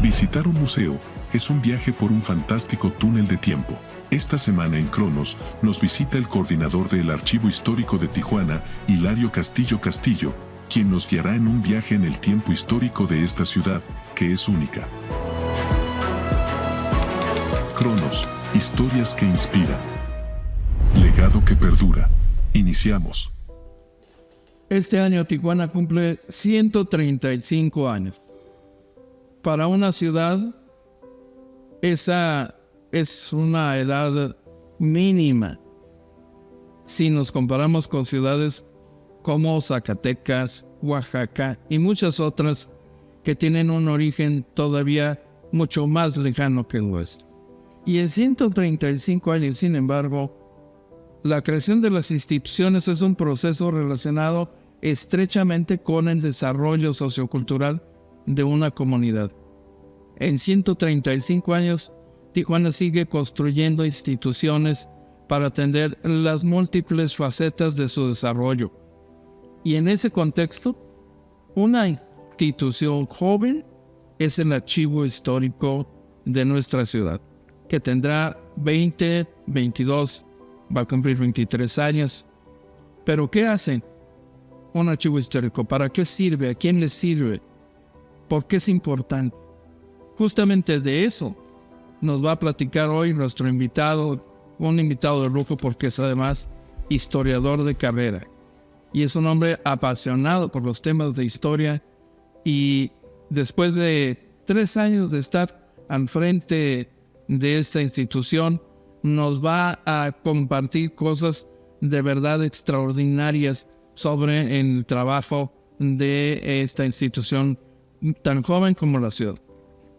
Visitar un museo es un viaje por un fantástico túnel de tiempo. Esta semana en Cronos nos visita el coordinador del Archivo Histórico de Tijuana, Hilario Castillo Castillo, quien nos guiará en un viaje en el tiempo histórico de esta ciudad, que es única. Cronos, historias que inspiran. Legado que perdura. Iniciamos. Este año Tijuana cumple 135 años. Para una ciudad, esa es una edad mínima. Si nos comparamos con ciudades como Zacatecas, Oaxaca y muchas otras que tienen un origen todavía mucho más lejano que el nuestro. Y en 135 años, sin embargo, la creación de las instituciones es un proceso relacionado estrechamente con el desarrollo sociocultural de una comunidad. En 135 años, Tijuana sigue construyendo instituciones para atender las múltiples facetas de su desarrollo. Y en ese contexto, una institución joven es el Archivo Histórico de nuestra ciudad, que tendrá 22, va a cumplir 23 años. ¿Pero qué hacen un archivo histórico? ¿Para qué sirve? ¿A quién le sirve? ¿Por qué es importante? Justamente de eso nos va a platicar hoy nuestro invitado, un invitado de lujo porque es además historiador de carrera. Y es un hombre apasionado por los temas de historia y después de 3 años de estar al frente de esta institución, nos va a compartir cosas de verdad extraordinarias sobre el trabajo de esta institución tan joven como la ciudad.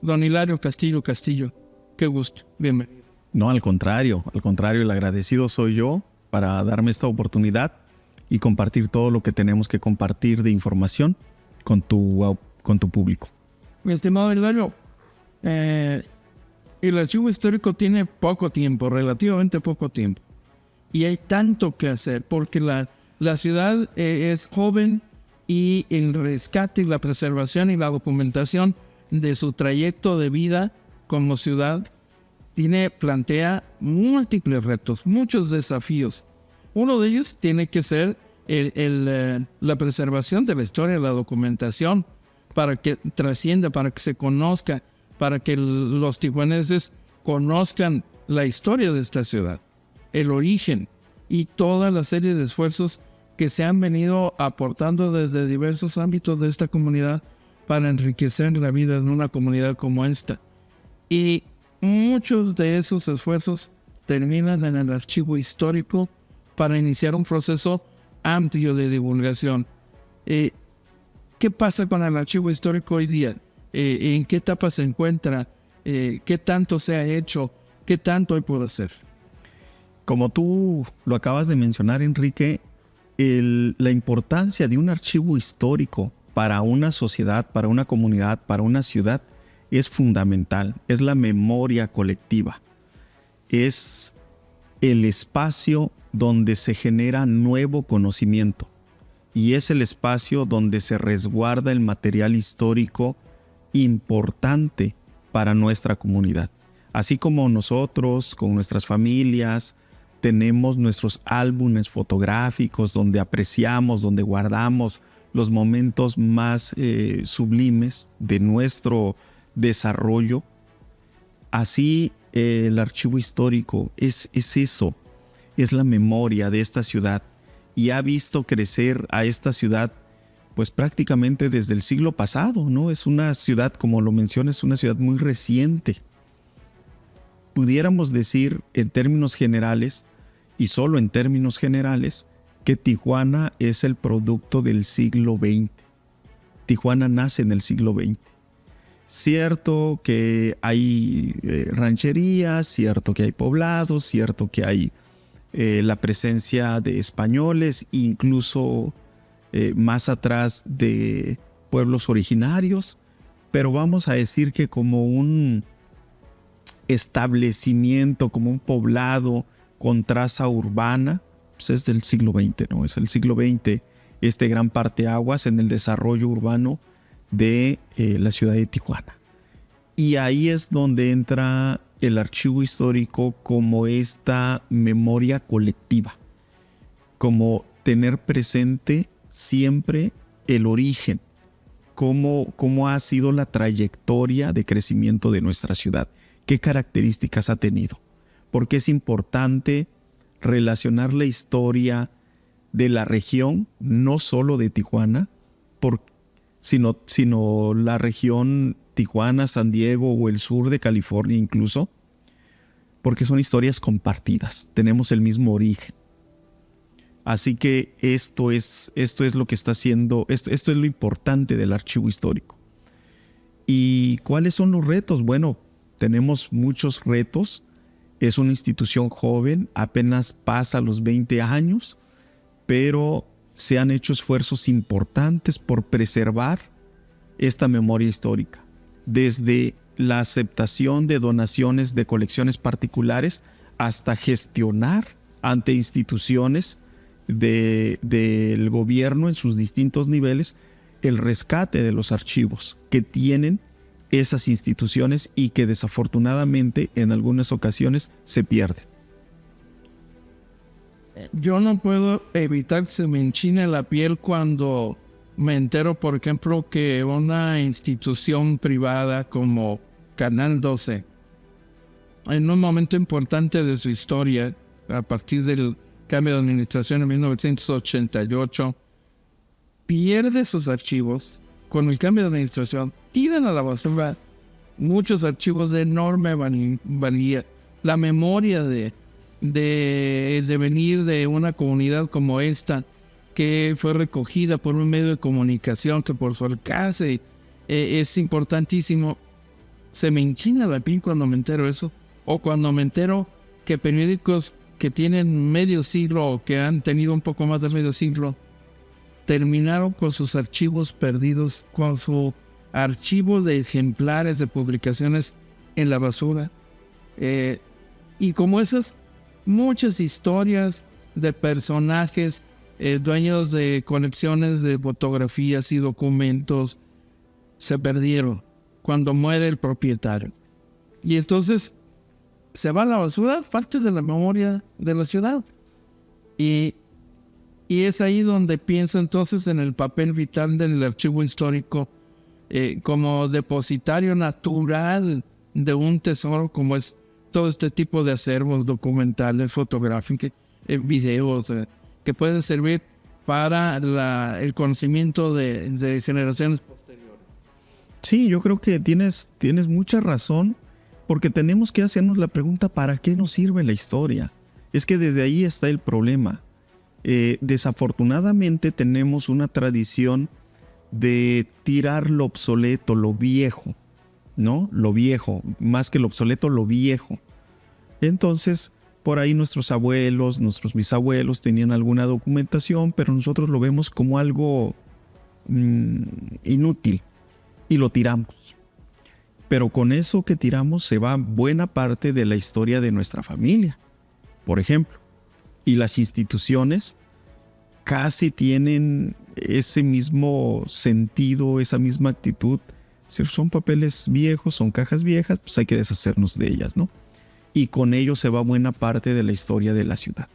Don Hilario Castillo Castillo, qué gusto, bienvenido. No, al contrario, el agradecido soy yo para darme esta oportunidad y compartir todo lo que tenemos que compartir de información con tu público. Mi estimado Hilario, el archivo histórico tiene poco tiempo, relativamente poco tiempo. Y hay tanto que hacer porque la ciudad es joven y el rescate, la preservación y la documentación de su trayecto de vida como ciudad plantea múltiples retos, muchos desafíos. Uno de ellos tiene que ser la preservación de la historia, la documentación, para que trascienda, para que se conozca, para que los tijuanenses conozcan la historia de esta ciudad, el origen y toda la serie de esfuerzos que se han venido aportando desde diversos ámbitos de esta comunidad para enriquecer la vida de una comunidad como esta. Y muchos de esos esfuerzos terminan en el archivo histórico para iniciar un proceso amplio de divulgación. ¿Qué pasa con el archivo histórico hoy día? ¿En qué etapa se encuentra? ¿Qué tanto se ha hecho? ¿Qué tanto hay por hacer? Como tú lo acabas de mencionar, Enrique, la importancia de un archivo histórico para una sociedad, para una comunidad, para una ciudad, es fundamental. Es la memoria colectiva. Es el espacio donde se genera nuevo conocimiento. Y es el espacio donde se resguarda el material histórico importante para nuestra comunidad. Así como nosotros, con nuestras familias, tenemos nuestros álbumes fotográficos donde apreciamos, donde guardamos los momentos más sublimes de nuestro desarrollo. Así el archivo histórico es eso, es la memoria de esta ciudad y ha visto crecer a esta ciudad pues prácticamente desde el siglo pasado, ¿no? Es una ciudad, como lo mencionas, una ciudad muy reciente. Pudiéramos decir en términos generales, y solo en términos generales, que Tijuana es el producto del siglo XX. Tijuana nace en el siglo XX. Cierto que hay rancherías, cierto que hay poblados, cierto que hay la presencia de españoles, incluso más atrás de pueblos originarios, pero vamos a decir que como un establecimiento, como un poblado con traza urbana, pues es del siglo XX, ¿no? Es el siglo XX, gran parteaguas en el desarrollo urbano de la ciudad de Tijuana. Y ahí es donde entra el archivo histórico como esta memoria colectiva, como tener presente siempre el origen, cómo ha sido la trayectoria de crecimiento de nuestra ciudad, qué características ha tenido, porque es importante relacionar la historia de la región, no solo de Tijuana, sino la región Tijuana, San Diego o el sur de California incluso, porque son historias compartidas, tenemos el mismo origen. Así que esto es lo que está haciendo, esto es lo importante del archivo histórico. ¿Y cuáles son los retos? Bueno, tenemos muchos retos. Es una institución joven, apenas pasa los 20 años, pero se han hecho esfuerzos importantes por preservar esta memoria histórica. Desde la aceptación de donaciones de colecciones particulares hasta gestionar ante instituciones del gobierno en sus distintos niveles el rescate de los archivos que tienen esas instituciones y que desafortunadamente en algunas ocasiones se pierden. Yo no puedo evitar que se me enchine la piel cuando me entero, por ejemplo, que una institución privada como Canal 12, en un momento importante de su historia, a partir del cambio de administración en 1988, pierde sus archivos. Con el cambio de administración, tiran a la basura muchos archivos de enorme valía. La memoria del devenir de una comunidad como esta, que fue recogida por un medio de comunicación que por su alcance es importantísimo. Se me enchina la piel cuando me entero eso, o cuando me entero que periódicos que tienen medio siglo o que han tenido un poco más de medio siglo terminaron con sus archivos perdidos, con su archivo de ejemplares de publicaciones en la basura. Y como esas, muchas historias de personajes dueños de colecciones de fotografías y documentos se perdieron cuando muere el propietario. Y entonces se va a la basura parte de la memoria de la ciudad. Y es ahí donde pienso entonces en el papel vital del archivo histórico como depositario natural de un tesoro como es todo este tipo de acervos documentales, fotográficos, videos que pueden servir para el conocimiento de generaciones posteriores. Sí, yo creo que tienes mucha razón, porque tenemos que hacernos la pregunta, ¿para qué nos sirve la historia? Es que desde ahí está el problema. Desafortunadamente tenemos una tradición de tirar lo obsoleto, lo viejo, ¿no? Lo viejo, más que lo obsoleto, lo viejo. Entonces, por ahí nuestros abuelos, nuestros bisabuelos tenían alguna documentación, pero nosotros lo vemos como algo inútil y lo tiramos. Pero con eso que tiramos se va buena parte de la historia de nuestra familia, por ejemplo. Y las instituciones casi tienen ese mismo sentido, esa misma actitud. Si son papeles viejos, son cajas viejas, pues hay que deshacernos de ellas, ¿no? Y con ello se va buena parte de la historia de la ciudad.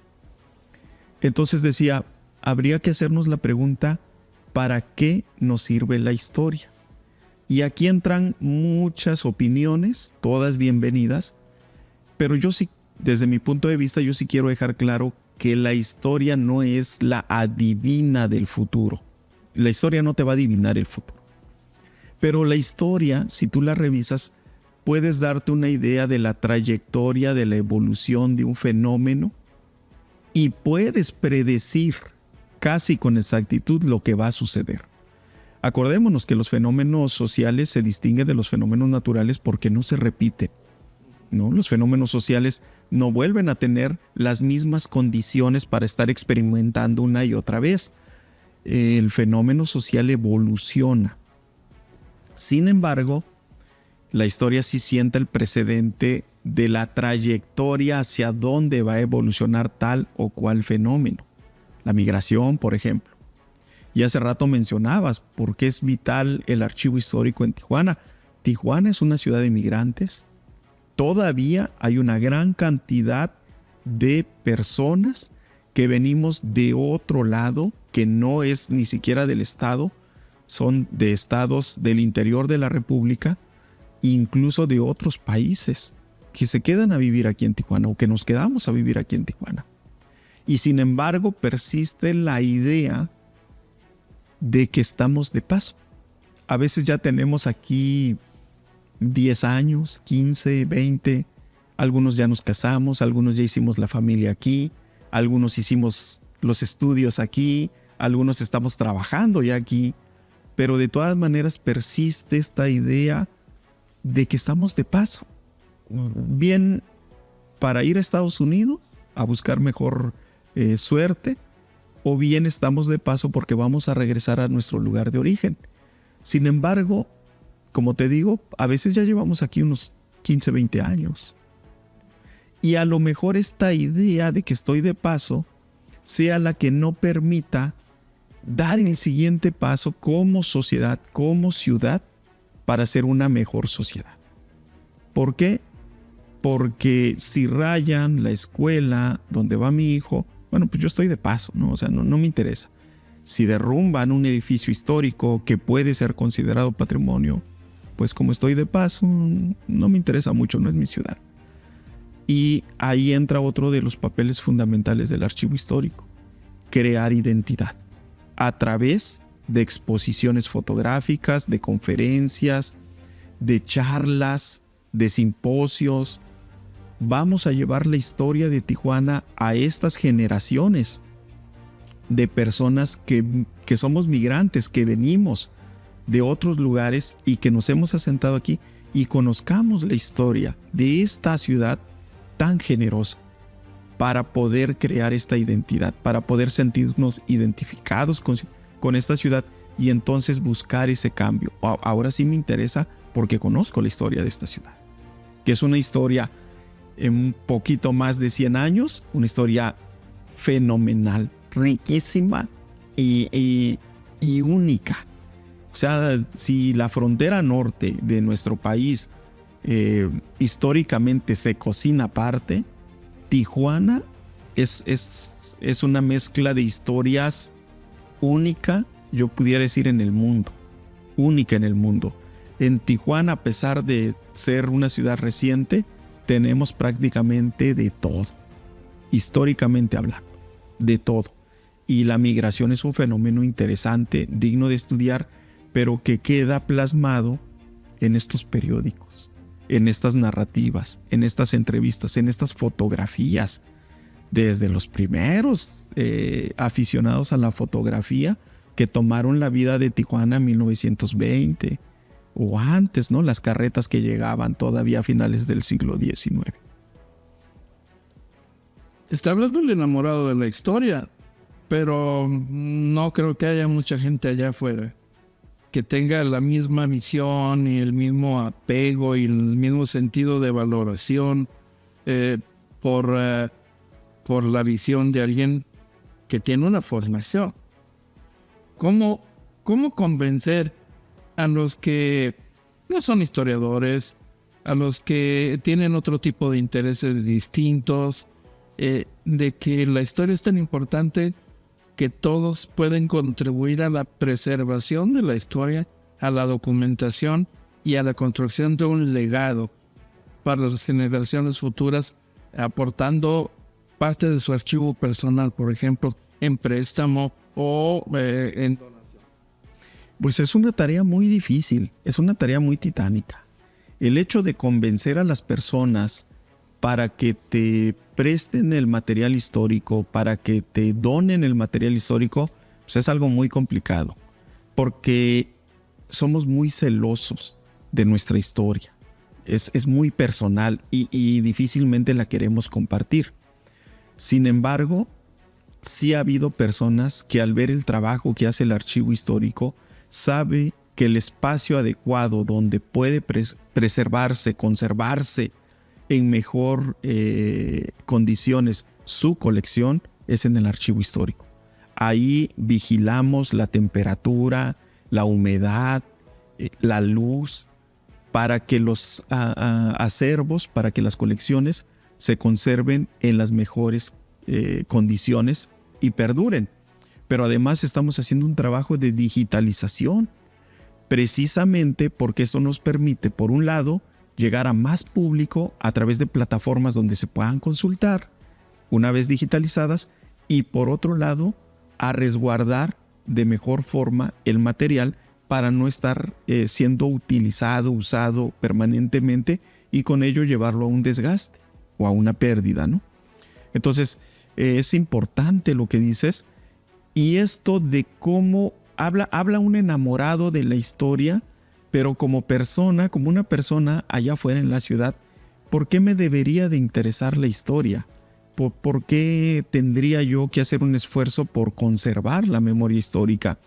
Entonces decía, habría que hacernos la pregunta, ¿para qué nos sirve la historia? Y aquí entran muchas opiniones, todas bienvenidas, pero yo sí, desde mi punto de vista, yo sí quiero dejar claro que la historia no es la adivina del futuro. La historia no te va a adivinar el futuro. Pero la historia, si tú la revisas, puedes darte una idea de la trayectoria, de la evolución de un fenómeno y puedes predecir casi con exactitud lo que va a suceder. Acordémonos que los fenómenos sociales se distinguen de los fenómenos naturales porque no se repiten, ¿no? Los fenómenos sociales no vuelven a tener las mismas condiciones para estar experimentando una y otra vez. El fenómeno social evoluciona. Sin embargo, la historia sí sienta el precedente de la trayectoria hacia dónde va a evolucionar tal o cual fenómeno. La migración, por ejemplo. Y hace rato mencionabas por qué es vital el archivo histórico en Tijuana. Tijuana es una ciudad de migrantes. Todavía hay una gran cantidad de personas que venimos de otro lado, que no es ni siquiera del estado, son de estados del interior de la República, incluso de otros países, que se quedan a vivir aquí en Tijuana o que nos quedamos a vivir aquí en Tijuana. Y sin embargo persiste la idea de que estamos de paso. A veces ya tenemos aquí 10 años, 15, 20, algunos ya nos casamos, algunos ya hicimos la familia aquí, algunos hicimos los estudios aquí, algunos estamos trabajando ya aquí, pero de todas maneras persiste esta idea de que estamos de paso. Bien para ir a Estados Unidos a buscar mejor suerte, o bien estamos de paso porque vamos a regresar a nuestro lugar de origen. Sin embargo, como te digo, a veces ya llevamos aquí unos 15, 20 años. Y a lo mejor esta idea de que estoy de paso sea la que no permita dar el siguiente paso como sociedad, como ciudad, para ser una mejor sociedad. ¿Por qué? Porque si rayan la escuela donde va mi hijo, bueno, pues yo estoy de paso, ¿no? O sea, no me interesa. Si derrumban un edificio histórico que puede ser considerado patrimonio, pues como estoy de paso, no me interesa mucho, no es mi ciudad. Y ahí entra otro de los papeles fundamentales del archivo histórico: crear identidad a través de exposiciones fotográficas, de conferencias, de charlas, de simposios. Vamos a llevar la historia de Tijuana a estas generaciones de personas que somos migrantes, que venimos de otros lugares y que nos hemos asentado aquí, y conozcamos la historia de esta ciudad tan generosa, para poder crear esta identidad, para poder sentirnos identificados con esta ciudad y entonces buscar ese cambio. Ahora sí me interesa porque conozco la historia de esta ciudad, que es una historia en un poquito más de 100 años, una historia fenomenal, riquísima y única. O sea, si la frontera norte de nuestro país históricamente se cocina aparte, Tijuana es una mezcla de historias única, yo pudiera decir, en el mundo, única en el mundo. En Tijuana, a pesar de ser una ciudad reciente, tenemos prácticamente de todo, históricamente hablando, de todo. Y la migración es un fenómeno interesante, digno de estudiar, pero que queda plasmado en estos periódicos, en estas narrativas, en estas entrevistas, en estas fotografías. Desde los primeros aficionados a la fotografía que tomaron la vida de Tijuana en 1920 o antes, ¿no? Las carretas que llegaban todavía a finales del siglo XIX. Está hablando el enamorado de la historia, pero no creo que haya mucha gente allá afuera que tenga la misma visión y el mismo apego y el mismo sentido de valoración por la visión de alguien que tiene una formación. ¿Cómo convencer a los que no son historiadores, a los que tienen otro tipo de intereses distintos, de que la historia es tan importante que todos pueden contribuir a la preservación de la historia, a la documentación y a la construcción de un legado para las generaciones futuras, aportando parte de su archivo personal, por ejemplo, en préstamo o en donación? Pues es una tarea muy difícil, es una tarea muy titánica. El hecho de convencer a las personas para que te presten el material histórico, para que te donen el material histórico, pues es algo muy complicado, porque somos muy celosos de nuestra historia. Es muy personal y difícilmente la queremos compartir. Sin embargo, sí ha habido personas que al ver el trabajo que hace el archivo histórico, sabe que el espacio adecuado donde puede preservarse, conservarse en mejor condiciones su colección es en el archivo histórico. Ahí vigilamos la temperatura, la humedad, la luz, para que los acervos, para que las colecciones se conserven en las mejores condiciones y perduren. Pero además estamos haciendo un trabajo de digitalización, precisamente porque eso nos permite, por un lado, llegar a más público a través de plataformas donde se puedan consultar una vez digitalizadas, y por otro lado, a resguardar de mejor forma el material para no estar siendo usado permanentemente y con ello llevarlo a un desgaste o a una pérdida, ¿no? Entonces, es importante lo que dices, y esto de cómo habla un enamorado de la historia, pero como una persona allá afuera en la ciudad, ¿por qué me debería de interesar la historia? ¿Por qué tendría yo que hacer un esfuerzo por conservar la memoria histórica?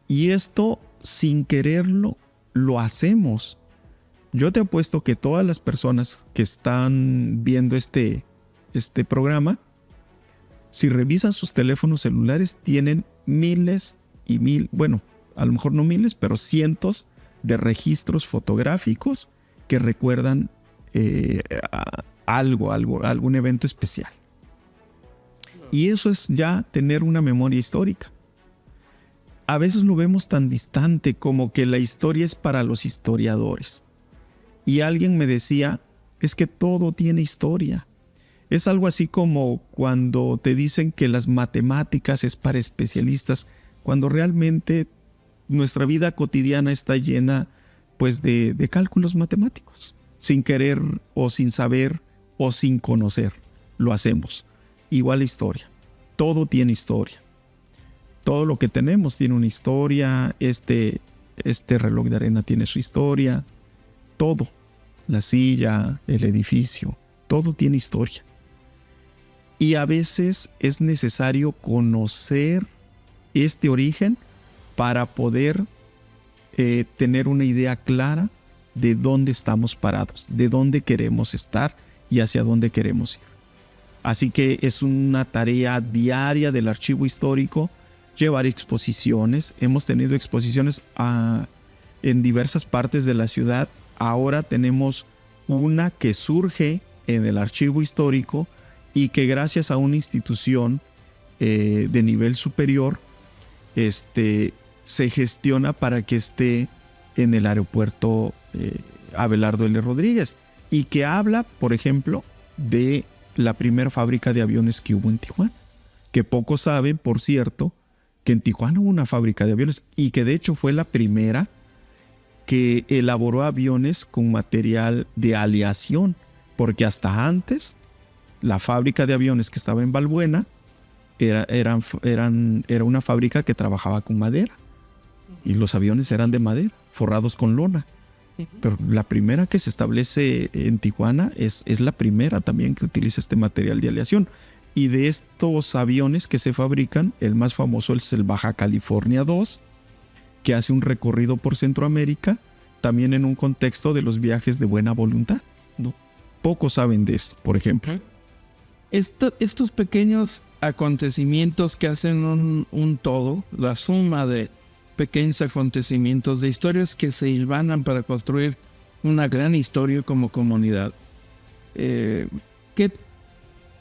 Y esto, sin quererlo, lo hacemos. Yo te apuesto que todas las personas que están viendo este programa, si revisan sus teléfonos celulares, tienen a lo mejor no miles, pero cientos de registros fotográficos que recuerdan algún evento especial. Y eso es ya tener una memoria histórica. A veces lo vemos tan distante como que la historia es para los historiadores. Y alguien me decía, es que todo tiene historia. Es algo así como cuando te dicen que las matemáticas es para especialistas, cuando realmente nuestra vida cotidiana está llena pues de cálculos matemáticos. Sin querer o sin saber o sin conocer, lo hacemos. Igual la historia. Todo tiene historia. Todo lo que tenemos tiene una historia. Este reloj de arena tiene su historia. Todo. La silla, el edificio, todo tiene historia. Y a veces es necesario conocer este origen para poder tener una idea clara de dónde estamos parados, de dónde queremos estar y hacia dónde queremos ir. Así que es una tarea diaria del archivo histórico llevar exposiciones. Hemos tenido exposiciones en diversas partes de la ciudad. Ahora tenemos una que surge en el archivo histórico y que gracias a una institución de nivel superior se gestiona para que esté en el aeropuerto Abelardo L. Rodríguez, y que habla, por ejemplo, de la primera fábrica de aviones que hubo en Tijuana. Que pocos saben, por cierto, que en Tijuana hubo una fábrica de aviones y que de hecho fue la primera que elaboró aviones con material de aleación, porque hasta antes la fábrica de aviones que estaba en Balbuena era una fábrica que trabajaba con madera, y los aviones eran de madera, forrados con lona. Pero la primera que se establece en Tijuana es la primera también que utiliza este material de aleación. Y de estos aviones que se fabrican, el más famoso es el Baja California 2, que hace un recorrido por Centroamérica, también en un contexto de los viajes de buena voluntad, ¿no? Pocos saben de eso, por ejemplo. Estos pequeños acontecimientos que hacen un todo, la suma de pequeños acontecimientos, de historias que se hilvanan para construir una gran historia como comunidad. ¿Qué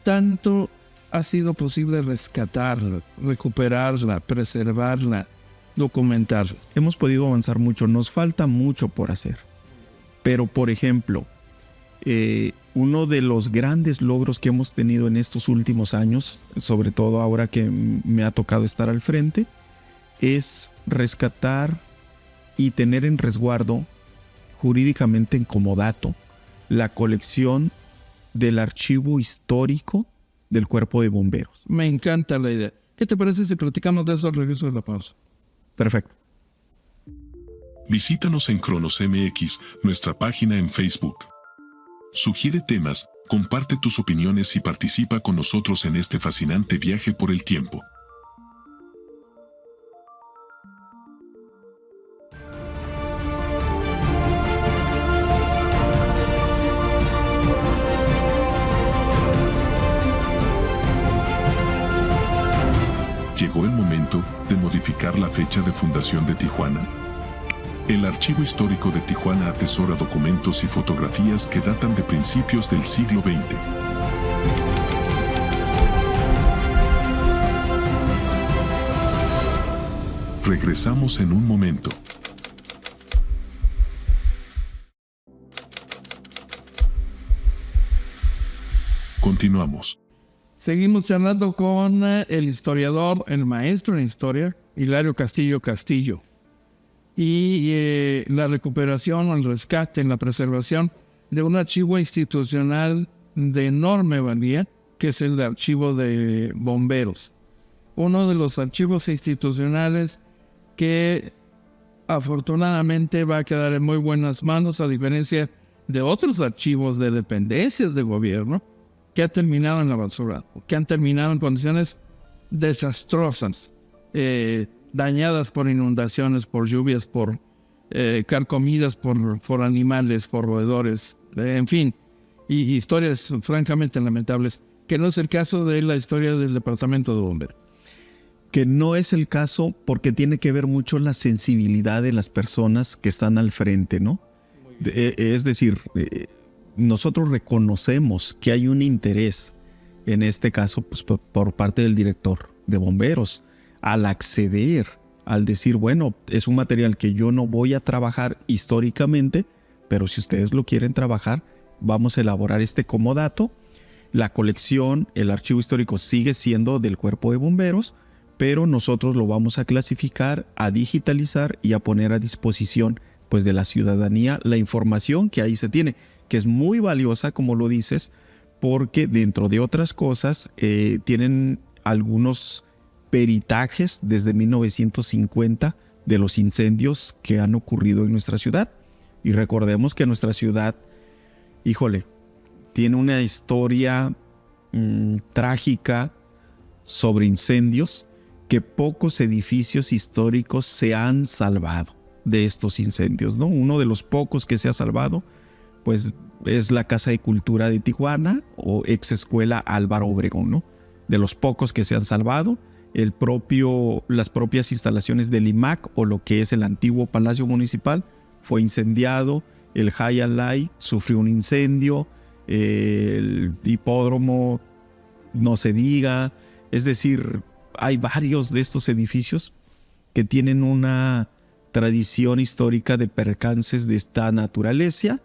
tanto ha sido posible rescatarla, recuperarla, preservarla, documentarla? Hemos podido avanzar mucho, nos falta mucho por hacer. Pero, por ejemplo, uno de los grandes logros que hemos tenido en estos últimos años, sobre todo ahora que me ha tocado estar al frente, es rescatar y tener en resguardo, jurídicamente en comodato, la colección del archivo histórico del Cuerpo de Bomberos. Me encanta la idea. ¿Qué te parece si platicamos de eso al regreso de la pausa? Perfecto. Visítanos en Cronos MX, nuestra página en Facebook. Sugiere temas, comparte tus opiniones y participa con nosotros en este fascinante viaje por el tiempo. Llegó el momento de modificar la fecha de fundación de Tijuana. El Archivo Histórico de Tijuana atesora documentos y fotografías que datan de principios del siglo XX. Regresamos en un momento. Continuamos. Seguimos charlando con el historiador, el maestro en historia, Hilario Castillo Castillo. Y la recuperación, el rescate, la preservación de un archivo institucional de enorme valía, que es el archivo de bomberos. Uno de los archivos institucionales que afortunadamente va a quedar en muy buenas manos, a diferencia de otros archivos de dependencias de gobierno que han terminado en la basura, que han terminado en condiciones desastrosas, dañadas por inundaciones, por lluvias, por carcomidas por animales, por roedores, en fin, y historias francamente lamentables, que no es el caso de la historia del Departamento de Bomberos. Que no es el caso porque tiene que ver mucho la sensibilidad de las personas que están al frente, ¿no? Es decir, nosotros reconocemos que hay un interés, en este caso, pues, por parte del director de bomberos, al acceder, al decir, bueno, es un material que yo no voy a trabajar históricamente, pero si ustedes lo quieren trabajar, vamos a elaborar este comodato. La colección, el archivo histórico sigue siendo del Cuerpo de Bomberos, pero nosotros lo vamos a clasificar, a digitalizar y a poner a disposición, pues, de la ciudadanía la información que ahí se tiene, que es muy valiosa, como lo dices, porque dentro de otras cosas tienen algunos peritajes desde 1950 de los incendios que han ocurrido en nuestra ciudad. Y recordemos que nuestra ciudad, híjole, tiene una historia trágica sobre incendios, que pocos edificios históricos se han salvado de estos incendios, ¿no? Uno de los pocos que se ha salvado, pues, es la Casa de Cultura de Tijuana o ex escuela Álvaro Obregón, ¿no? De los pocos que se han salvado, las propias instalaciones del IMAC o lo que es el antiguo Palacio Municipal fue incendiado, el High Alay sufrió un incendio, el hipódromo no se diga, es decir, hay varios de estos edificios que tienen una tradición histórica de percances de esta naturaleza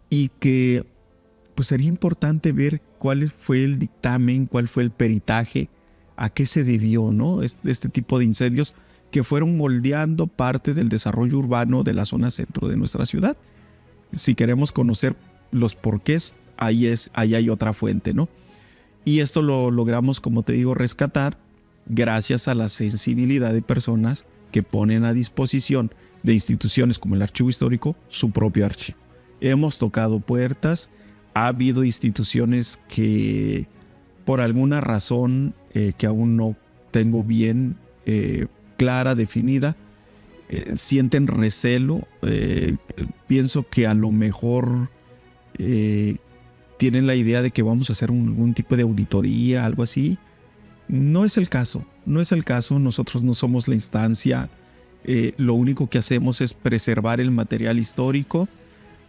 y que, pues, sería importante ver cuál fue el dictamen, cuál fue el peritaje, a qué se debió, ¿no? Este tipo de incendios que fueron moldeando parte del desarrollo urbano de la zona centro de nuestra ciudad. Si queremos conocer los porqués, ahí hay otra fuente, ¿no? Y esto lo logramos, como te digo, rescatar gracias a la sensibilidad de personas que ponen a disposición de instituciones como el Archivo Histórico su propio archivo. Hemos tocado puertas, ha habido instituciones que por alguna razón que aún no tengo bien clara, definida, sienten recelo, pienso que a lo mejor tienen la idea de que vamos a hacer algún tipo de auditoría, algo así. No es el caso, nosotros no somos la instancia, lo único que hacemos es preservar el material histórico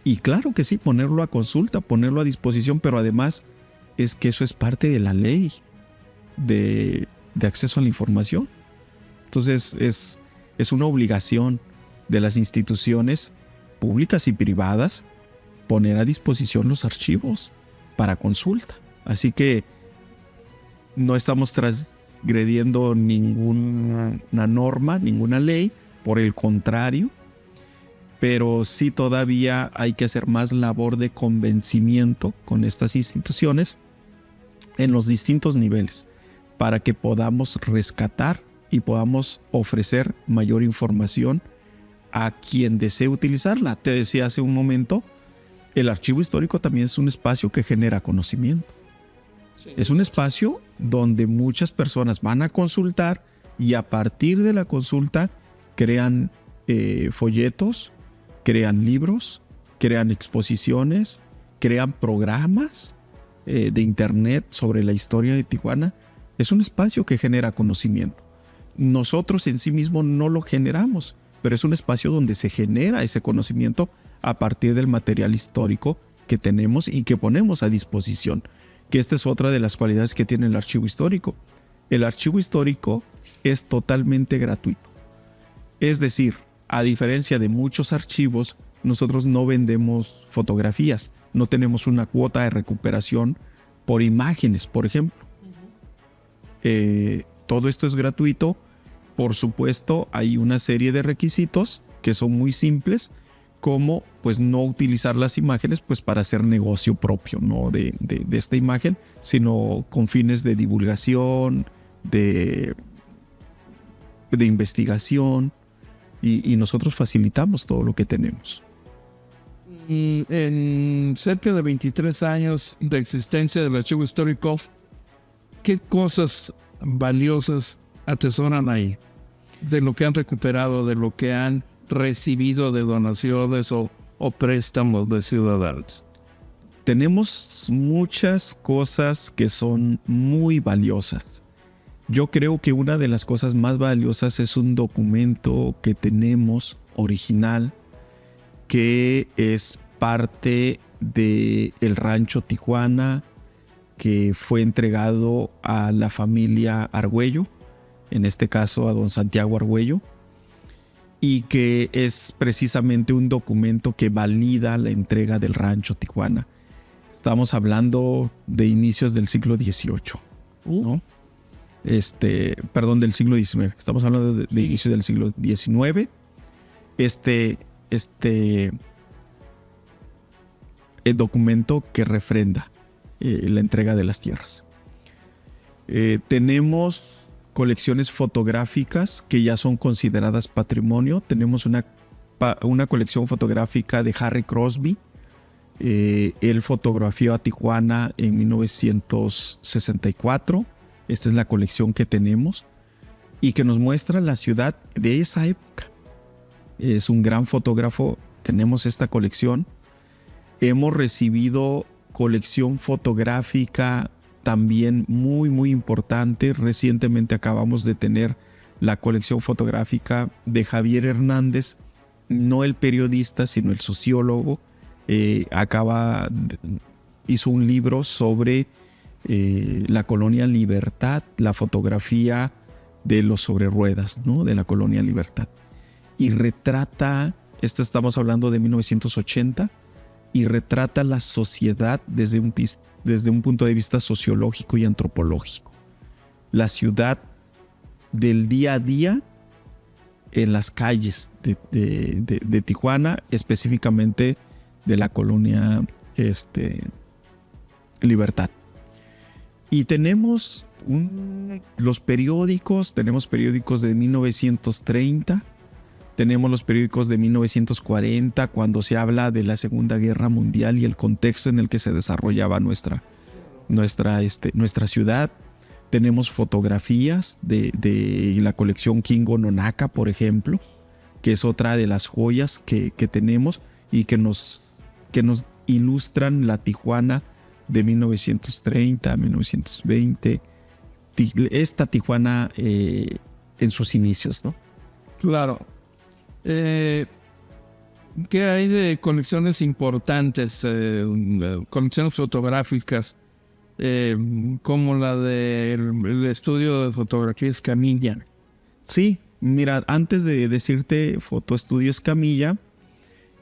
y claro que sí, ponerlo a consulta, ponerlo a disposición, pero además es que eso es parte de la ley de acceso a la información. Entonces es una obligación de las instituciones públicas y privadas poner a disposición los archivos para consulta. Así que no estamos transgrediendo ninguna norma, ninguna ley, por el contrario, pero sí todavía hay que hacer más labor de convencimiento con estas instituciones en los distintos niveles para que podamos rescatar y podamos ofrecer mayor información a quien desee utilizarla. Te decía hace un momento, el archivo histórico también es un espacio que genera conocimiento. Es un espacio donde muchas personas van a consultar y a partir de la consulta crean folletos, crean libros, crean exposiciones, crean programas de internet sobre la historia de Tijuana. Es un espacio que genera conocimiento. Nosotros en sí mismos no lo generamos, pero es un espacio donde se genera ese conocimiento a partir del material histórico que tenemos y que ponemos a disposición, que esta es otra de las cualidades que tiene el archivo histórico. El archivo histórico es totalmente gratuito. Es decir, a diferencia de muchos archivos, nosotros no vendemos fotografías, no tenemos una cuota de recuperación por imágenes, por ejemplo. Todo esto es gratuito. Por supuesto, hay una serie de requisitos que son muy simples, como pues no utilizar las imágenes pues para hacer negocio propio, ¿no? de esta imagen, sino con fines de divulgación, de investigación, y nosotros facilitamos todo lo que tenemos. En cerca de 23 años de existencia del archivo histórico, ¿qué cosas valiosas atesoran ahí? De lo que han recuperado, de lo que han recibido de donaciones o préstamos de ciudadanos. Tenemos muchas cosas que son muy valiosas. Yo creo que una de las cosas más valiosas es un documento que tenemos original, que es parte del rancho Tijuana, que fue entregado a la familia Argüello, en este caso a don Santiago Argüello, y que es precisamente un documento que valida la entrega del rancho Tijuana. Estamos hablando de inicios del siglo XVIII, ¿no? Del siglo XIX. Estamos hablando de inicios del siglo XIX. El documento que refrenda la entrega de las tierras. Tenemos colecciones fotográficas que ya son consideradas patrimonio. Tenemos una colección fotográfica de Harry Crosby. Él fotografió a Tijuana en 1964. Esta es la colección que tenemos y que nos muestra la ciudad de esa época. Es un gran fotógrafo. Tenemos esta colección. Hemos recibido colección fotográfica también muy, muy importante. Recientemente acabamos de tener la colección fotográfica de Javier Hernández, no el periodista, sino el sociólogo. Hizo un libro sobre la colonia Libertad, la fotografía de los sobre ruedas, ¿no? De la colonia Libertad. Y retrata, estamos hablando de 1980, y retrata la sociedad desde un punto de vista sociológico y antropológico. La ciudad del día a día en las calles de Tijuana, específicamente de la colonia Libertad. Y tenemos los periódicos, tenemos periódicos de 1930, tenemos los periódicos de 1940, cuando se habla de la Segunda Guerra Mundial y el contexto en el que se desarrollaba nuestra ciudad. Tenemos fotografías de la colección Kingo Nonaka, por ejemplo, que es otra de las joyas que tenemos y que nos ilustran la Tijuana de 1930 a 1920, esta Tijuana en sus inicios, ¿no? Claro. ¿Qué hay de colecciones importantes, colecciones fotográficas, como la del estudio de fotografía Escamilla? Sí, mira, antes de decirte Fotoestudio Escamilla,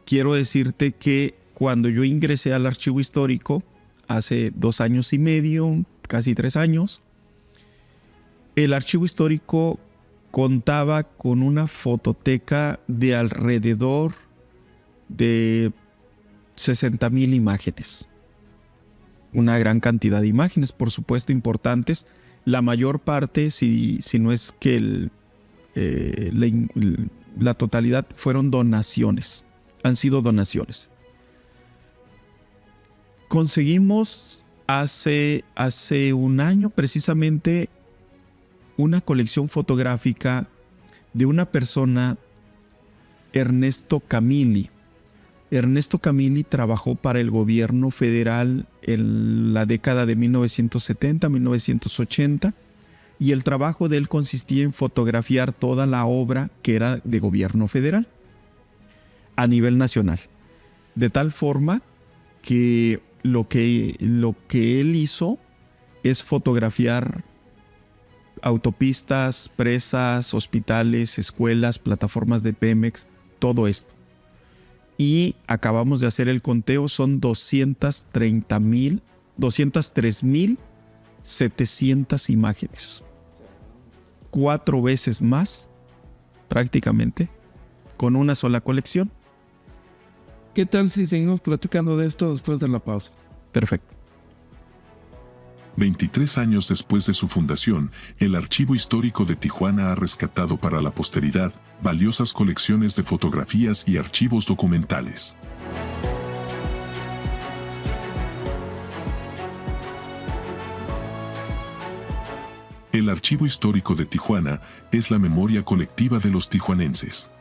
quiero decirte que cuando yo ingresé al archivo histórico, hace 2 años y medio, casi 3 años, el archivo histórico contaba con una fototeca de alrededor de 60,000 imágenes. Una gran cantidad de imágenes, por supuesto, importantes. La mayor parte, si no es que la totalidad, fueron donaciones. Han sido donaciones. Conseguimos hace 1 año precisamente una colección fotográfica de una persona, Ernesto Camilli. Ernesto Camilli trabajó para el gobierno federal en la década de 1970, 1980 Y el trabajo de él consistía en fotografiar toda la obra que era de gobierno federal a nivel nacional. De tal forma que lo que él hizo es fotografiar autopistas, presas, hospitales, escuelas, plataformas de Pemex, todo esto. Y acabamos de hacer el conteo, son 203,700 imágenes. 4 veces más, prácticamente, con una sola colección. ¿Qué tal si seguimos platicando de esto después de la pausa? Perfecto. 23 años después de su fundación, el Archivo Histórico de Tijuana ha rescatado para la posteridad valiosas colecciones de fotografías y archivos documentales. El Archivo Histórico de Tijuana es la memoria colectiva de los tijuanenses.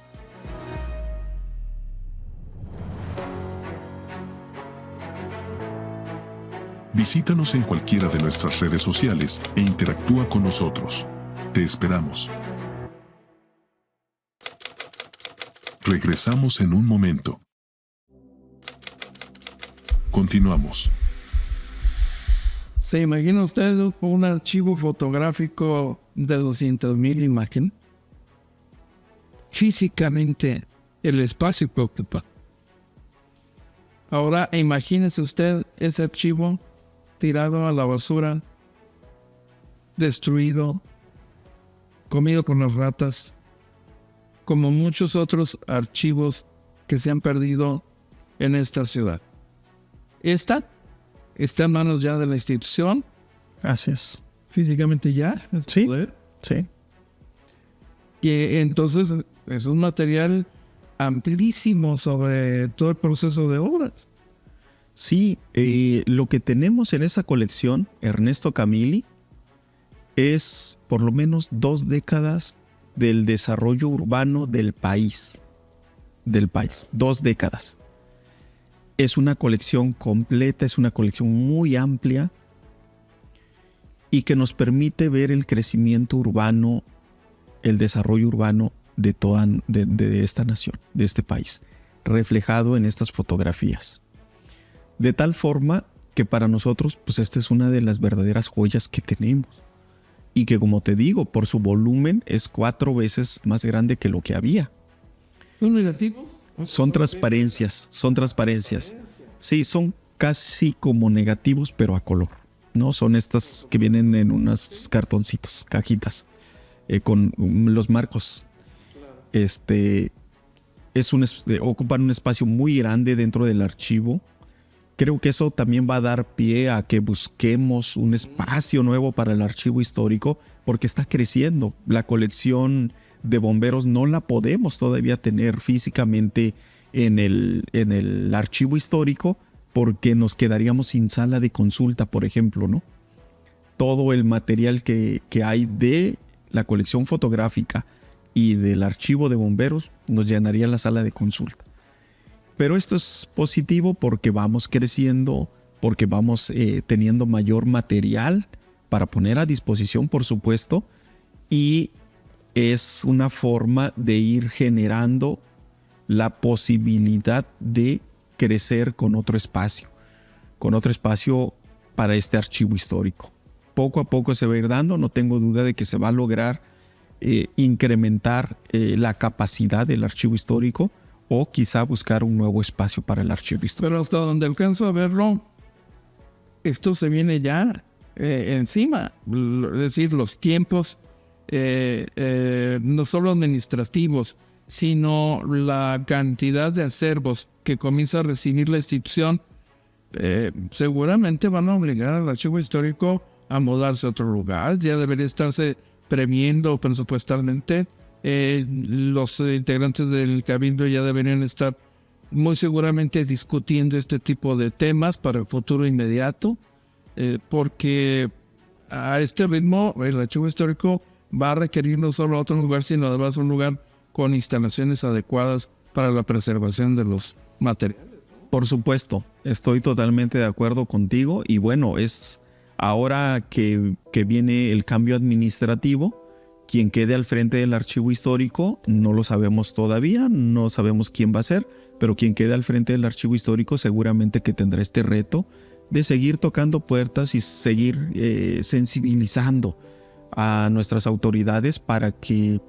Visítanos en cualquiera de nuestras redes sociales e interactúa con nosotros. Te esperamos. Regresamos en un momento. Continuamos. ¿Se imagina usted un archivo fotográfico de 200,000 imágenes? Físicamente, el espacio que ocupa. Ahora imagínese usted ese archivo tirado a la basura, destruido, comido por las ratas, como muchos otros archivos que se han perdido en esta ciudad. Está en manos ya de la institución. Así es. Físicamente ya. Sí, Poder. sí. Que entonces es un material amplísimo sobre todo el proceso de obras. Sí, lo que tenemos en esa colección, Ernesto Camilli, es por lo menos 2 décadas del desarrollo urbano del país. 2 décadas. Es una colección completa, es una colección muy amplia y que nos permite ver el crecimiento urbano, el desarrollo urbano de esta nación, de este país, reflejado en estas fotografías. De tal forma que para nosotros, pues esta es una de las verdaderas joyas que tenemos. Y que, como te digo, por su volumen es 4 veces más grande que lo que había. ¿Son negativos? Son transparencias. Sí, son casi como negativos, pero a color. ¿No? Son estas que vienen en unos cartoncitos, cajitas, con los marcos. Ocupan un espacio muy grande dentro del archivo. Creo que eso también va a dar pie a que busquemos un espacio nuevo para el archivo histórico, porque está creciendo. La colección de bomberos no la podemos todavía tener físicamente en el archivo histórico, porque nos quedaríamos sin sala de consulta, por ejemplo, ¿no? Todo el material que hay de la colección fotográfica y del archivo de bomberos nos llenaría la sala de consulta. Pero esto es positivo porque vamos creciendo, porque vamos teniendo mayor material para poner a disposición, por supuesto, y es una forma de ir generando la posibilidad de crecer con otro espacio para este archivo histórico. Poco a poco se va a ir dando, no tengo duda de que se va a lograr incrementar la capacidad del archivo histórico, o quizá buscar un nuevo espacio para el archivo histórico. Pero hasta donde alcanzo a verlo, esto se viene ya encima. Es decir, los tiempos, no solo administrativos, sino la cantidad de acervos que comienza a recibir la institución, seguramente van a obligar al archivo histórico a mudarse a otro lugar. Ya debería estarse previendo presupuestalmente. Los integrantes del Cabildo ya deberían estar muy seguramente discutiendo este tipo de temas para el futuro inmediato, porque a este ritmo el archivo histórico va a requerir no solo otro lugar, sino además un lugar con instalaciones adecuadas para la preservación de los materiales. Por supuesto, estoy totalmente de acuerdo contigo y bueno, es Ahora que viene el cambio administrativo, quien quede al frente del archivo histórico, no lo sabemos todavía, no sabemos quién va a ser, pero quien quede al frente del archivo histórico seguramente que tendrá este reto de seguir tocando puertas y seguir sensibilizando a nuestras autoridades para que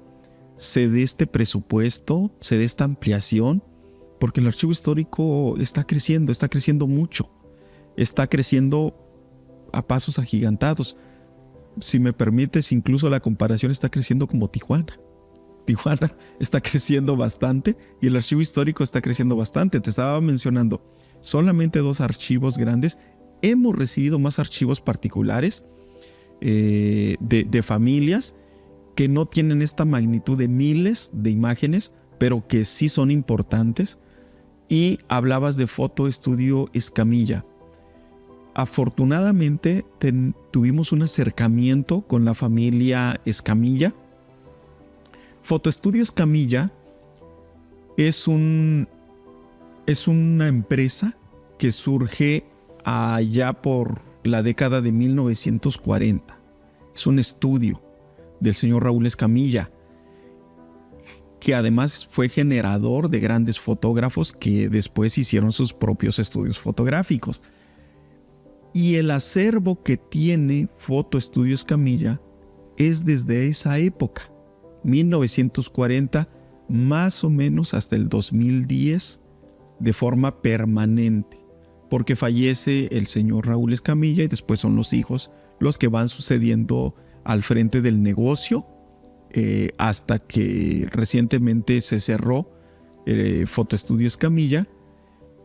se dé este presupuesto, se dé esta ampliación, porque el archivo histórico está creciendo mucho, está creciendo a pasos agigantados. Si me permites, incluso la comparación está creciendo como Tijuana. Tijuana está creciendo bastante y el archivo histórico está creciendo bastante. Te estaba mencionando solamente 2 archivos grandes. Hemos recibido más archivos particulares de familias que no tienen esta magnitud de miles de imágenes, pero que sí son importantes. Y hablabas de Foto Estudio Escamilla. Afortunadamente tuvimos un acercamiento con la familia Escamilla. Foto Estudio Escamilla es una empresa que surge allá por la década de 1940. Es un estudio del señor Raúl Escamilla, que además fue generador de grandes fotógrafos que después hicieron sus propios estudios fotográficos. Y el acervo que tiene Foto Estudio Escamilla es desde esa época, 1940, más o menos hasta el 2010, de forma permanente, porque fallece el señor Raúl Escamilla y después son los hijos los que van sucediendo al frente del negocio, hasta que recientemente se cerró Foto Estudio Escamilla,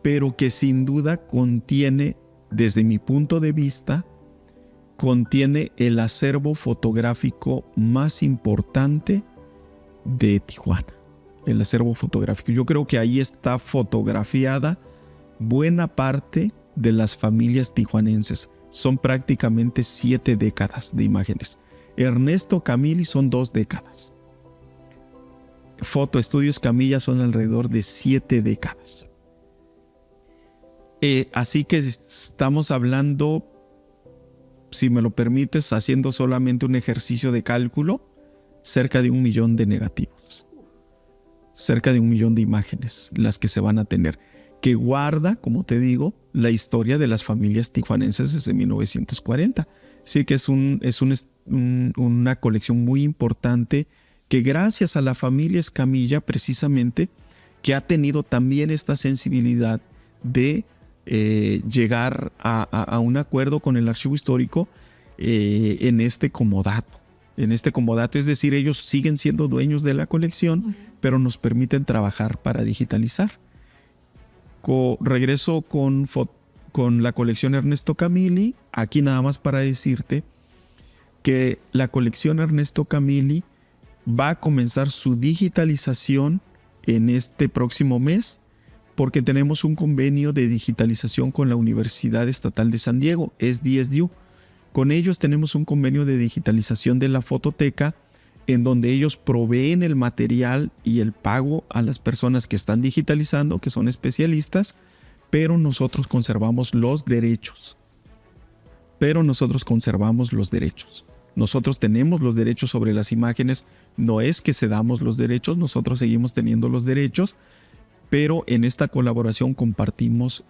pero que sin duda contiene, desde mi punto de vista, contiene el acervo fotográfico más importante de Tijuana. El acervo fotográfico. Yo creo que ahí está fotografiada buena parte de las familias tijuanenses. Son prácticamente 7 décadas de imágenes. Ernesto Camili son 2 décadas. Foto Estudio Escamilla son alrededor de 7 décadas. Así que estamos hablando, si me lo permites, haciendo solamente un ejercicio de cálculo, cerca de 1 millón de negativos. Cerca de 1 millón de imágenes las que se van a tener, que guarda, como te digo, la historia de las familias tijuanenses desde 1940. Así que es una colección muy importante que gracias a la familia Escamilla, precisamente, que ha tenido también esta sensibilidad de llegar a un acuerdo con el archivo histórico en este comodato. Es decir, ellos siguen siendo dueños de la colección, pero nos permiten trabajar para digitalizar. Regreso con la colección Ernesto Camili. Aquí nada más para decirte que la colección Ernesto Camili va a comenzar su digitalización en este próximo mes, porque tenemos un convenio de digitalización con la Universidad Estatal de San Diego, SDSU. Con ellos tenemos un convenio de digitalización de la fototeca, en donde ellos proveen el material y el pago a las personas que están digitalizando, que son especialistas, pero nosotros conservamos los derechos. Nosotros tenemos los derechos sobre las imágenes. No es que cedamos los derechos, nosotros seguimos teniendo los derechos, pero en esta colaboración compartimos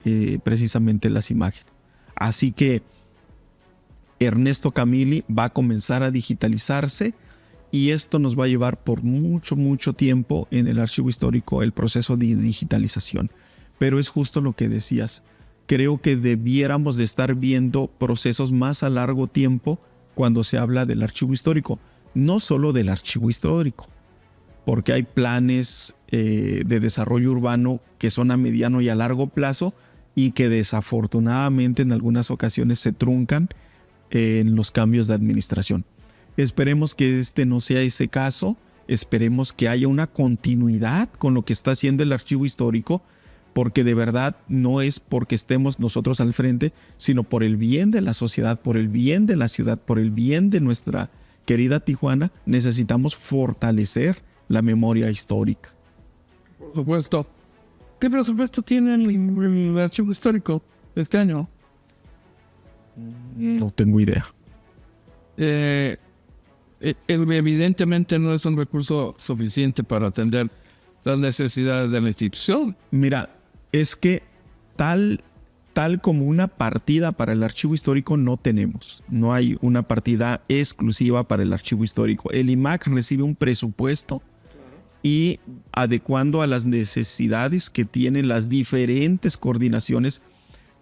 precisamente las imágenes. Así que Ernesto Camili va a comenzar a digitalizarse y esto nos va a llevar por mucho tiempo en el archivo histórico el proceso de digitalización. Pero es justo lo que decías. Creo que debiéramos de estar viendo procesos más a largo tiempo cuando se habla del archivo histórico. No solo del archivo histórico, porque hay planes de desarrollo urbano que son a mediano y a largo plazo y que desafortunadamente en algunas ocasiones se truncan en los cambios de administración. Esperemos que este no sea ese caso, esperemos que haya una continuidad con lo que está haciendo el archivo histórico, porque de verdad no es porque estemos nosotros al frente, sino por el bien de la sociedad, por el bien de la ciudad, por el bien de nuestra querida Tijuana, necesitamos fortalecer la memoria histórica. Por supuesto. ¿Qué presupuesto tiene el archivo histórico este año? No tengo idea. Evidentemente no es un recurso suficiente para atender las necesidades de la institución. Mira, es que tal como una partida para el archivo histórico no tenemos. No hay una partida exclusiva para el archivo histórico. El IMAC recibe un presupuesto y adecuando a las necesidades que tienen las diferentes coordinaciones,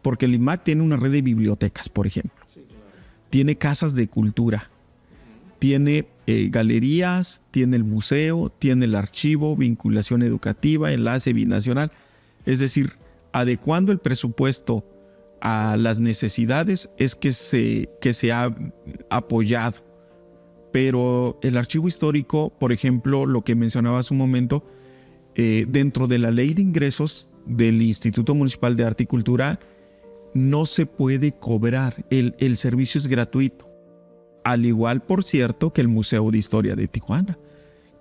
porque el IMAC tiene una red de bibliotecas, por ejemplo. Tiene casas de cultura, tiene galerías, tiene el museo, tiene el archivo, vinculación educativa, enlace binacional. Es decir, adecuando el presupuesto a las necesidades es que se ha apoyado. Pero el archivo histórico, por ejemplo, lo que mencionaba hace un momento, dentro de la ley de ingresos del Instituto Municipal de Arte y Cultura, no se puede cobrar. El servicio es gratuito. Al igual, por cierto, que el Museo de Historia de Tijuana.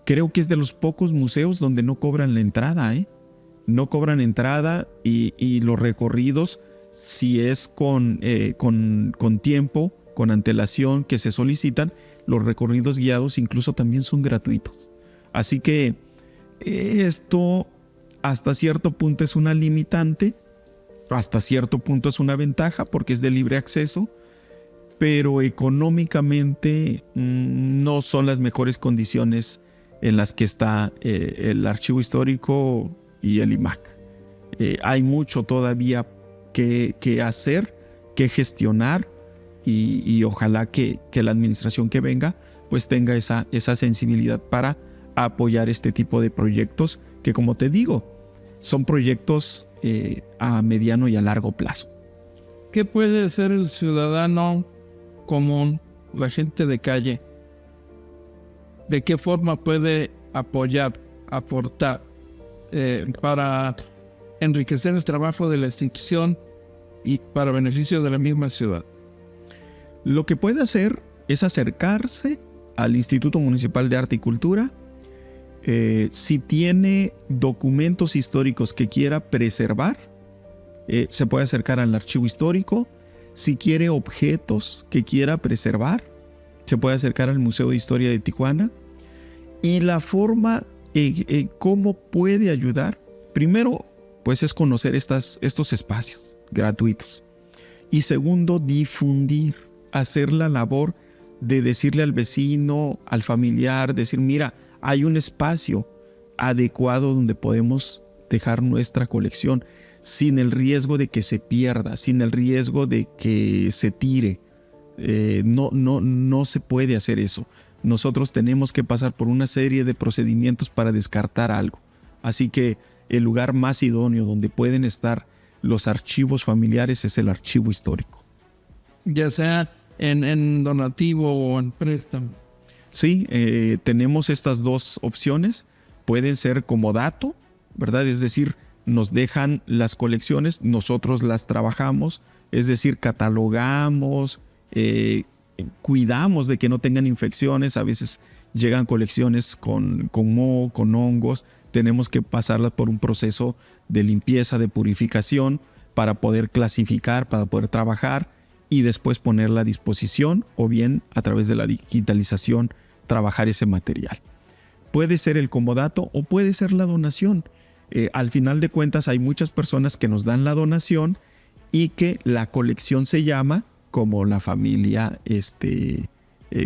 Creo que es de los pocos museos donde no cobran la entrada, No cobran entrada y los recorridos, si es con tiempo, con antelación que se solicitan, los recorridos guiados incluso también son gratuitos. Así que esto hasta cierto punto es una limitante, hasta cierto punto es una ventaja porque es de libre acceso, pero económicamente no son las mejores condiciones en las que está el archivo histórico y el IMAC. Hay mucho todavía que hacer, que gestionar y ojalá que la administración que venga pues tenga esa sensibilidad para apoyar este tipo de proyectos que, como te digo, son proyectos a mediano y a largo plazo. ¿Qué puede hacer el ciudadano común, la gente de calle? ¿De qué forma puede apoyar, aportar para enriquecer el trabajo de la institución y para beneficio de la misma ciudad? Lo que puede hacer es acercarse al Instituto Municipal de Arte y Cultura. Si tiene documentos históricos que quiera preservar, se puede acercar al archivo histórico. Si quiere objetos que quiera preservar, se puede acercar al Museo de Historia de Tijuana. Y la forma cómo puede ayudar, primero, pues es conocer estos espacios gratuitos. Y segundo, difundir, hacer la labor de decirle al vecino, al familiar, decir, mira, hay un espacio adecuado donde podemos dejar nuestra colección sin el riesgo de que se pierda, sin el riesgo de que se tire. No se puede hacer eso. Nosotros tenemos que pasar por una serie de procedimientos para descartar algo. Así que el lugar más idóneo donde pueden estar los archivos familiares es el archivo histórico. Ya sea en donativo o en préstamo. Sí, tenemos estas dos opciones. Pueden ser como dato, ¿verdad? Es decir, nos dejan las colecciones, nosotros las trabajamos, es decir, catalogamos, cuidamos de que no tengan infecciones. A veces llegan colecciones con moho, con hongos. Tenemos que pasarlas por un proceso de limpieza, de purificación para poder clasificar, para poder trabajar y después ponerla a disposición o bien a través de la digitalización trabajar ese material. Puede ser el comodato o puede ser la donación. Al final de cuentas hay muchas personas que nos dan la donación y que la colección se llama como la familia,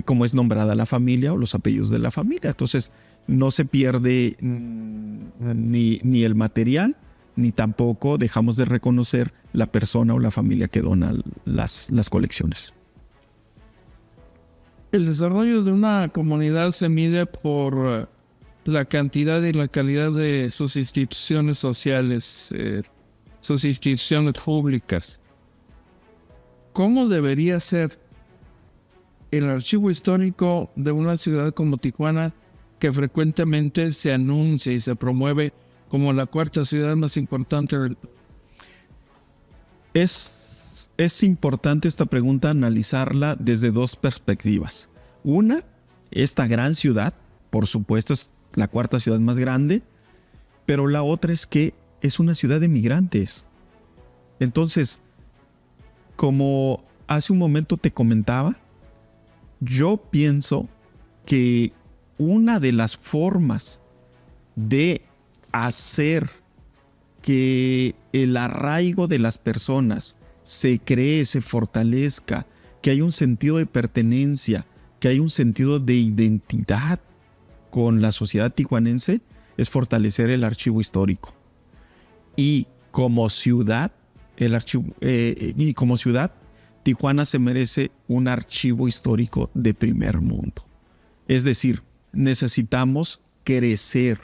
como es nombrada la familia o los apellidos de la familia. Entonces no se pierde ni el material, ni tampoco dejamos de reconocer la persona o la familia que dona las colecciones. El desarrollo de una comunidad se mide por la cantidad y la calidad de sus instituciones sociales, sus instituciones públicas. ¿Cómo debería ser el archivo histórico de una ciudad como Tijuana, que frecuentemente se anuncia y se promueve como la cuarta ciudad más importante del país? Es importante esta pregunta analizarla desde dos perspectivas. Una, esta gran ciudad, por supuesto es la cuarta ciudad más grande, pero la otra es que es una ciudad de migrantes. Entonces, como hace un momento te comentaba, yo pienso que una de las formas de hacer que el arraigo de las personas se cree, se fortalezca, que hay un sentido de pertenencia, que hay un sentido de identidad con la sociedad tijuanense, es fortalecer el archivo histórico. Y como ciudad, Tijuana se merece un archivo histórico de primer mundo. Es decir, necesitamos crecer,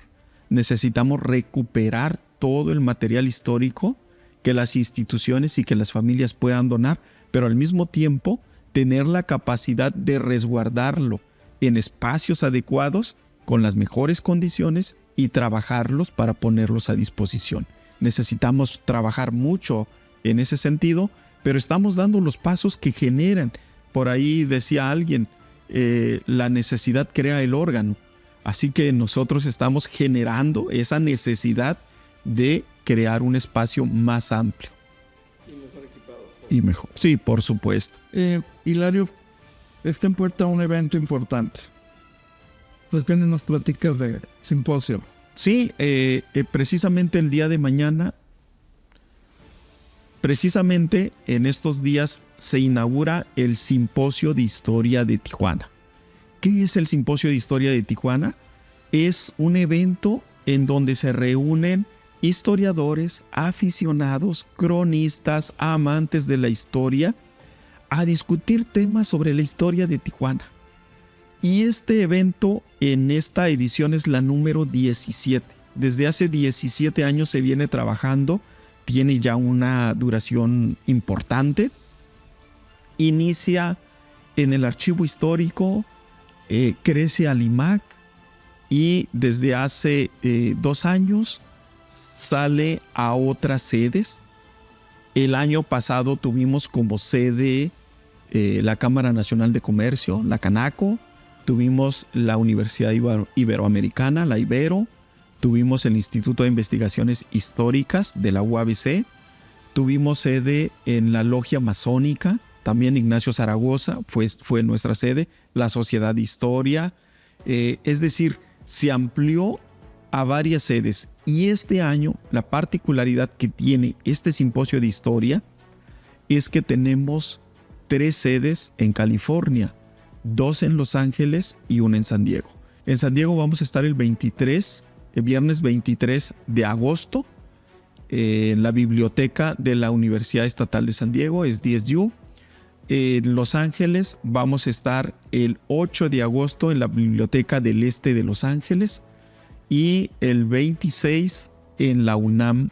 necesitamos recuperar todo el material histórico que las instituciones y que las familias puedan donar, pero al mismo tiempo tener la capacidad de resguardarlo en espacios adecuados, con las mejores condiciones y trabajarlos para ponerlos a disposición. Necesitamos trabajar mucho en ese sentido, pero estamos dando los pasos que generan. Por ahí decía alguien, la necesidad crea el órgano. Así que nosotros estamos generando esa necesidad de crear un espacio más amplio. Y mejor equipado. Y mejor. Sí, por supuesto. Hilario, está en puerta un evento importante. Pues que nos platicas de simposio. Sí, precisamente el día de mañana, precisamente en estos días se inaugura el Simposio de Historia de Tijuana. ¿Qué es el Simposio de Historia de Tijuana? Es un evento en donde se reúnen historiadores, aficionados, cronistas, amantes de la historia, a discutir temas sobre la historia de Tijuana. Y este evento en esta edición es la número 17. Desde hace 17 años se viene trabajando, tiene ya una duración importante. Inicia en el archivo histórico, crece al IMAC y desde hace 2 años sale a otras sedes. El año pasado tuvimos como sede la Cámara Nacional de Comercio, la Canaco. Tuvimos la Universidad Iberoamericana, la Ibero. Tuvimos el Instituto de Investigaciones Históricas de la UABC. Tuvimos sede en la Logia Masónica, también Ignacio Zaragoza fue nuestra sede, la Sociedad de Historia. Es decir, se amplió a varias sedes. Y este año, la particularidad que tiene este simposio de historia es que tenemos 3 sedes en California, 2 en Los Ángeles y 1 en San Diego. En San Diego vamos a estar el viernes 23 de agosto, en la biblioteca de la Universidad Estatal de San Diego, es DSU. En Los Ángeles vamos a estar el 8 de agosto en la Biblioteca del Este de Los Ángeles y el 26 en la UNAM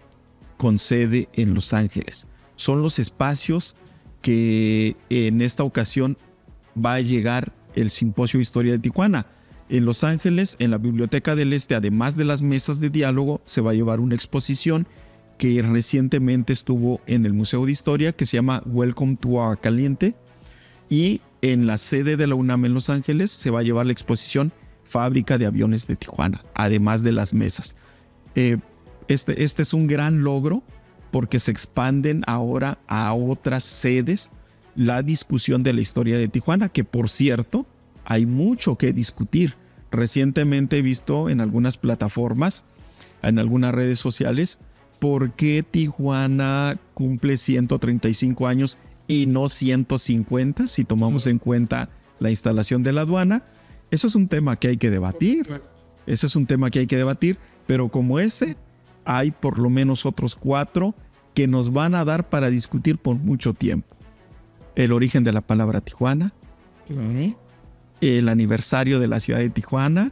con sede en Los Ángeles. Son los espacios que en esta ocasión va a llegar el Simposio de Historia de Tijuana. En Los Ángeles, en la Biblioteca del Este, además de las mesas de diálogo, se va a llevar una exposición que recientemente estuvo en el Museo de Historia, que se llama Welcome to Aguascalientes. Y en la sede de la UNAM en Los Ángeles se va a llevar la exposición Fábrica de Aviones de Tijuana, además de las mesas. Este es un gran logro porque se expanden ahora a otras sedes la discusión de la historia de Tijuana, que por cierto, hay mucho que discutir. Recientemente he visto en algunas plataformas, en algunas redes sociales, por qué Tijuana cumple 135 años y no 150, si tomamos en cuenta la instalación de la aduana. Eso es un tema que hay que debatir. Ese es un tema que hay que debatir, pero como ese, hay por lo menos otros 4 que nos van a dar para discutir por mucho tiempo. El origen de la palabra Tijuana, el aniversario de la ciudad de Tijuana,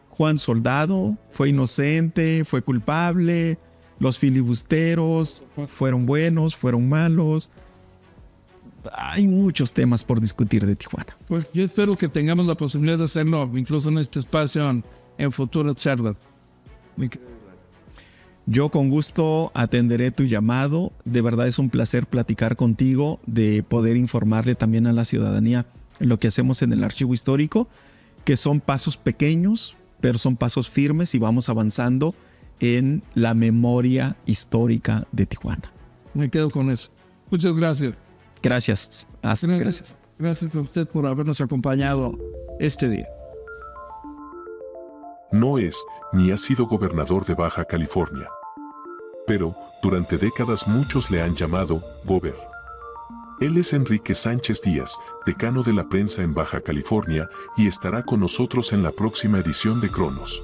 Juan Soldado, fue inocente, fue culpable, los filibusteros fueron buenos, fueron malos. Hay muchos temas por discutir de Tijuana. Pues yo espero que tengamos la posibilidad de hacerlo, incluso en este espacio, en futuras charlas. Yo con gusto atenderé tu llamado. De verdad es un placer platicar contigo, de poder informarle también a la ciudadanía lo que hacemos en el archivo histórico, que son pasos pequeños, pero son pasos firmes y vamos avanzando en la memoria histórica de Tijuana. Me quedo con eso. Muchas gracias. Gracias. Gracias. Gracias a usted por habernos acompañado este día. No es ni ha sido gobernador de Baja California. Pero, durante décadas muchos le han llamado Gober. Él es Enrique Sánchez Díaz, decano de la prensa en Baja California, y estará con nosotros en la próxima edición de Cronos.